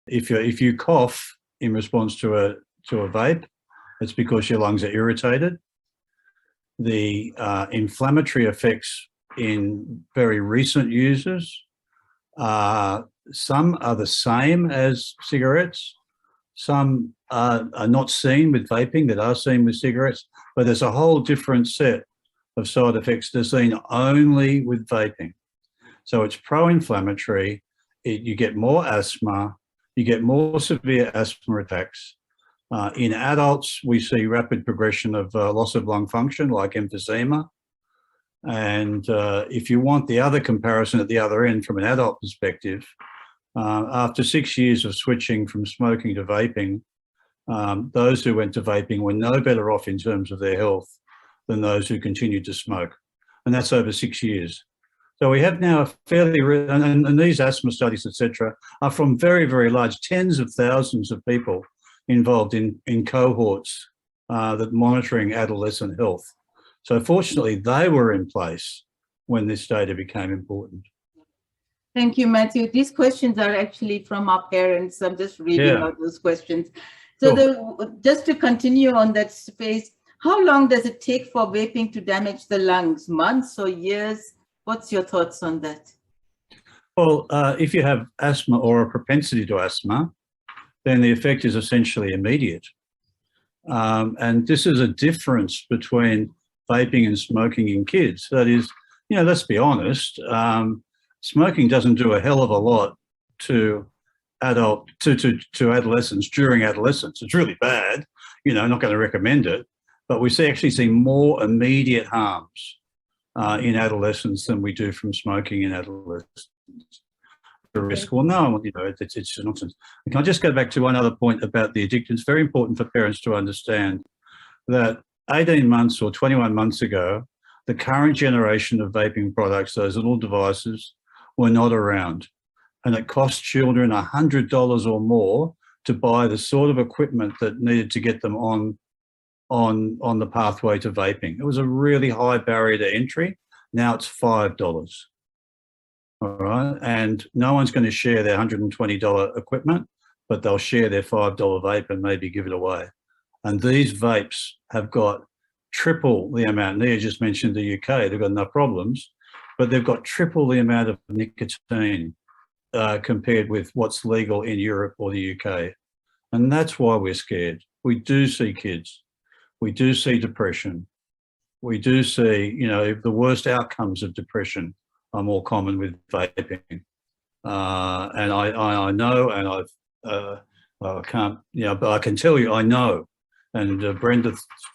if you cough in response to a vape, it's because your lungs are irritated. The inflammatory effects in very recent users, some are the same as cigarettes. Some are not seen with vaping that are seen with cigarettes, but there's a whole different set of side effects that are seen only with vaping. So it's pro-inflammatory. You get more asthma. You get more severe asthma attacks. In adults, we see rapid progression of loss of lung function, like emphysema. And if you want the other comparison at the other end from an adult perspective, after 6 years of switching from smoking to vaping, those who went to vaping were no better off in terms of their health than those who continued to smoke. And that's over 6 years. So we have now a fairly, and these asthma studies, etc., are from very, very large, tens of thousands of people involved in cohorts that monitoring adolescent health. So fortunately, they were in place when this data became important. Thank you, Matthew. These questions are actually from our parents. I'm just reading out those questions. So just to continue on that space, how long does it take for vaping to damage the lungs? Months or years? What's your thoughts on that? Well, if you have asthma or a propensity to asthma, then the effect is essentially immediate. And this is a difference between vaping and smoking in kids. That is, let's be honest, smoking doesn't do a hell of a lot to adolescents during adolescence. It's really bad, not going to recommend it, but we actually see more immediate harms in adolescents than we do from smoking in adolescents. The risk, well, no, it's nonsense. Can I just go back to one other point about the addiction? It's very important for parents to understand that 18 months or 21 months ago, the current generation of vaping products, those little devices, were not around. And it cost children $100 or more to buy the sort of equipment that needed to get them on the pathway to vaping. It was a really high barrier to entry. Now it's $5. All right. And no one's going to share their $120 equipment, but they'll share their $5 vape and maybe give it away. And these vapes have got triple the amount. Nia just mentioned the UK, they've got enough problems, but they've got triple the amount of nicotine compared with what's legal in Europe or the UK. And that's why we're scared. We do see kids. We do see depression. We do see, the worst outcomes of depression are more common with vaping. And I know, and I can't, but I can tell you, I know. And Brenda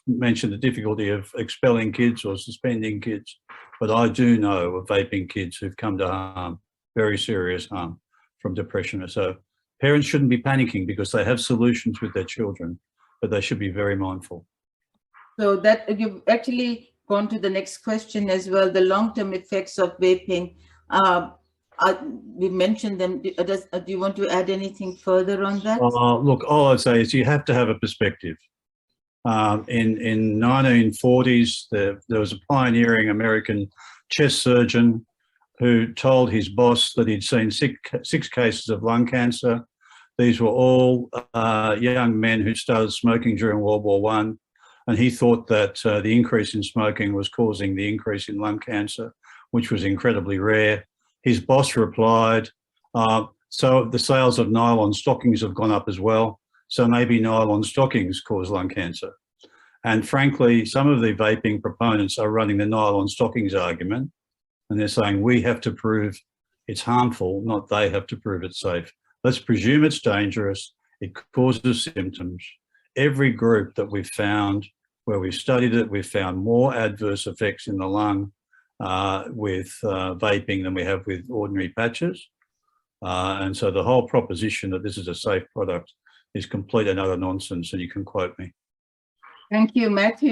mentioned the difficulty of expelling kids or suspending kids, but I do know of vaping kids who've come to harm, very serious harm from depression. So parents shouldn't be panicking because they have solutions with their children, but they should be very mindful. So that you've actually gone to the next question as well, the long-term effects of vaping. We mentioned them. Do you want to add anything further on that? Look, all I'd say is you have to have a perspective. In 1940s, there was a pioneering American chest surgeon who told his boss that he'd seen six cases of lung cancer. These were all young men who started smoking during World War I. And he thought that the increase in smoking was causing the increase in lung cancer, which was incredibly rare. His boss replied, so the sales of nylon stockings have gone up as well. So maybe nylon stockings cause lung cancer. And frankly, some of the vaping proponents are running the nylon stockings argument. And they're saying we have to prove it's harmful, not they have to prove it's safe. Let's presume it's dangerous. It causes symptoms. Every group that we've found where we've studied it, we've found more adverse effects in the lung with vaping than we have with ordinary patches. And so the whole proposition that this is a safe product is complete and utter nonsense, and you can quote me. Thank you, Matthew.